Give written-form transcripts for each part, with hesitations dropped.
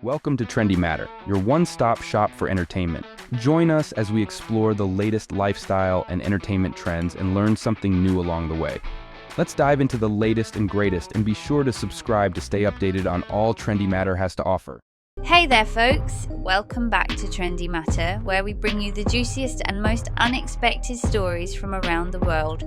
Welcome to Trendy Matter, your one-stop shop for entertainment. Join us as we explore the latest lifestyle and entertainment trends and learn something new along the way. Let's dive into the latest and greatest, and be sure to subscribe to stay updated on all Trendy Matter has to offer. Hey there folks, welcome back to Trendy Matter, where we bring you the juiciest and most unexpected stories from around the world.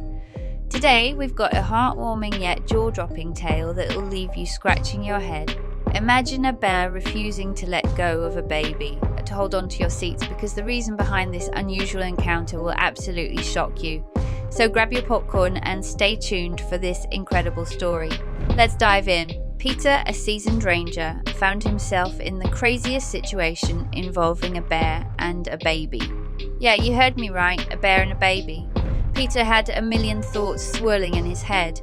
Today we've got a heartwarming yet jaw-dropping tale that will leave you scratching your head. Imagine a bear refusing to let go of a baby. To hold on to your seats, because the reason behind this unusual encounter will absolutely shock you. So grab your popcorn and stay tuned for this incredible story. Let's dive in. Peter, a seasoned ranger, found himself in the craziest situation involving a bear and a baby. Yeah, you heard me right, a bear and a baby. Peter had a million thoughts swirling in his head.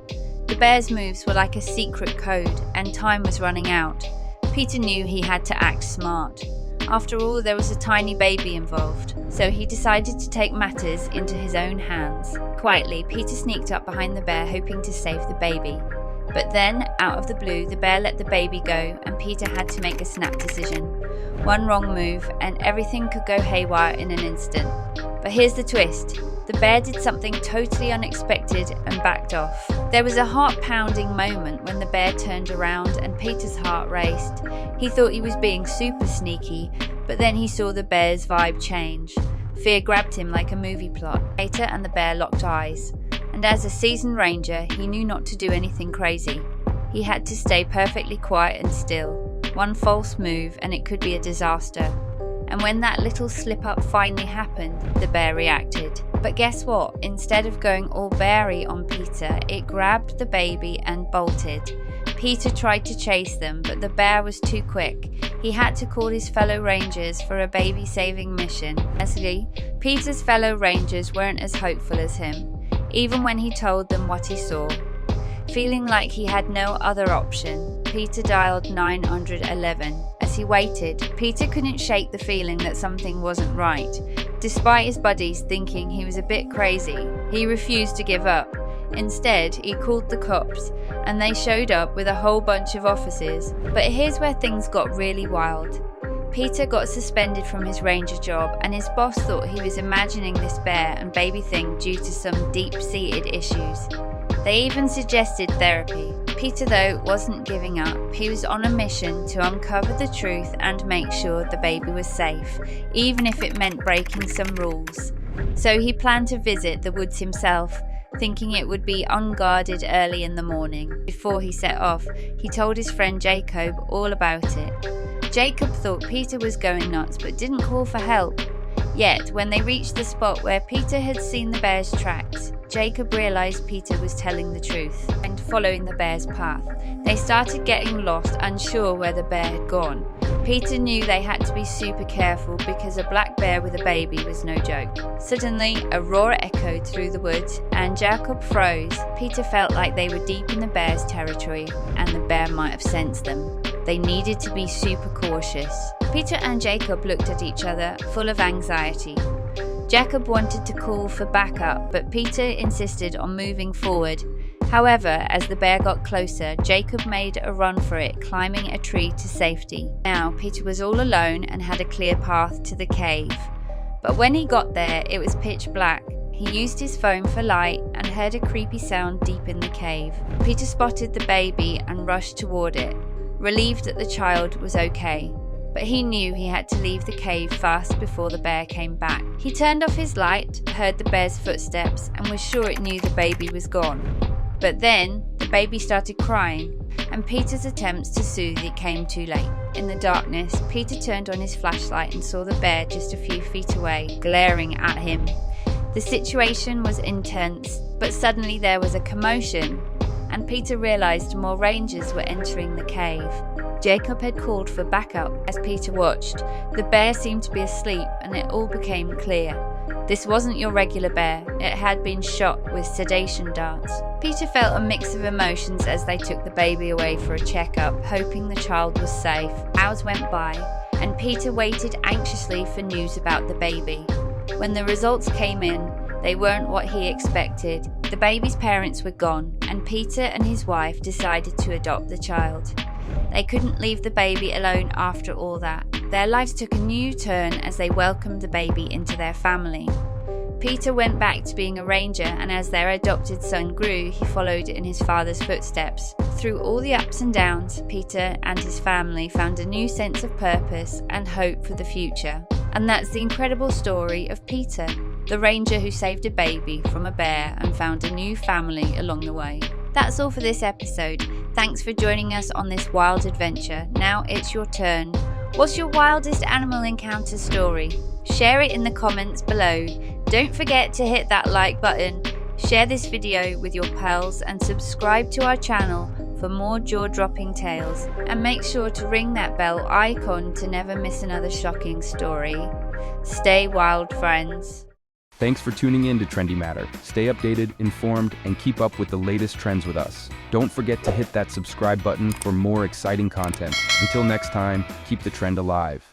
The bear's moves were like a secret code, and time was running out. Peter knew he had to act smart. After all, there was a tiny baby involved, so he decided to take matters into his own hands. Quietly, Peter sneaked up behind the bear, hoping to save the baby. But then, out of the blue, the bear let the baby go, and Peter had to make a snap decision. One wrong move, and everything could go haywire in an instant. But here's the twist. The bear did something totally unexpected and backed off. There was a heart-pounding moment when the bear turned around and Peter's heart raced. He thought he was being super sneaky, but then he saw the bear's vibe change. Fear grabbed him like a movie plot. Peter and the bear locked eyes, and as a seasoned ranger, he knew not to do anything crazy. He had to stay perfectly quiet and still. One false move and it could be a disaster. And when that little slip-up finally happened, the bear reacted. But guess what? Instead of going all beary on Peter, it grabbed the baby and bolted. Peter tried to chase them, but the bear was too quick. He had to call his fellow rangers for a baby-saving mission. Honestly, Peter's fellow rangers weren't as hopeful as him, even when he told them what he saw. Feeling like he had no other option, Peter dialed 911. As he waited, Peter couldn't shake the feeling that something wasn't right. Despite his buddies thinking he was a bit crazy, he refused to give up. Instead, he called the cops, and they showed up with a whole bunch of officers. But here's where things got really wild. Peter got suspended from his ranger job, and his boss thought he was imagining this bear and baby thing due to some deep-seated issues. They even suggested therapy. Peter, though, wasn't giving up. He was on a mission to uncover the truth and make sure the baby was safe, even if it meant breaking some rules. So he planned to visit the woods himself, thinking it would be unguarded early in the morning. Before he set off, he told his friend Jacob all about it. Jacob thought Peter was going nuts but didn't call for help. Yet, when they reached the spot where Peter had seen the bear's tracks, Jacob realized Peter was telling the truth and following the bear's path. They started getting lost, unsure where the bear had gone. Peter knew they had to be super careful because a black bear with a baby was no joke. Suddenly, a roar echoed through the woods and Jacob froze. Peter felt like they were deep in the bear's territory and the bear might have sensed them. They needed to be super cautious. Peter and Jacob looked at each other, full of anxiety. Jacob wanted to call for backup, but Peter insisted on moving forward. However, as the bear got closer, Jacob made a run for it, climbing a tree to safety. Now, Peter was all alone and had a clear path to the cave. But when he got there, it was pitch black. He used his phone for light and heard a creepy sound deep in the cave. Peter spotted the baby and rushed toward it, relieved that the child was okay. But he knew he had to leave the cave fast before the bear came back. He turned off his light, heard the bear's footsteps, and was sure it knew the baby was gone. But then, the baby started crying, and Peter's attempts to soothe it came too late. In the darkness, Peter turned on his flashlight and saw the bear just a few feet away, glaring at him. The situation was intense, but suddenly there was a commotion, and Peter realized more rangers were entering the cave. Jacob had called for backup. As Peter watched, the bear seemed to be asleep, and it all became clear. This wasn't your regular bear. It had been shot with sedation darts. Peter felt a mix of emotions as they took the baby away for a checkup, hoping the child was safe. Hours went by, and Peter waited anxiously for news about the baby. When the results came in, they weren't what he expected. The baby's parents were gone, and Peter and his wife decided to adopt the child. They couldn't leave the baby alone after all that. Their lives took a new turn as they welcomed the baby into their family. Peter went back to being a ranger, and as their adopted son grew, he followed in his father's footsteps. Through all the ups and downs, Peter and his family found a new sense of purpose and hope for the future. And that's the incredible story of Peter, the ranger who saved a baby from a bear and found a new family along the way. That's all for this episode. Thanks for joining us on this wild adventure. Now it's your turn. What's your wildest animal encounter story? Share it in the comments below. Don't forget to hit that like button, share this video with your pals, and subscribe to our channel for more jaw-dropping tales. And make sure to ring that bell icon to never miss another shocking story. Stay wild, friends. Thanks for tuning in to Trendy Matter. Stay updated, informed, and keep up with the latest trends with us. Don't forget to hit that subscribe button for more exciting content. Until next time, keep the trend alive.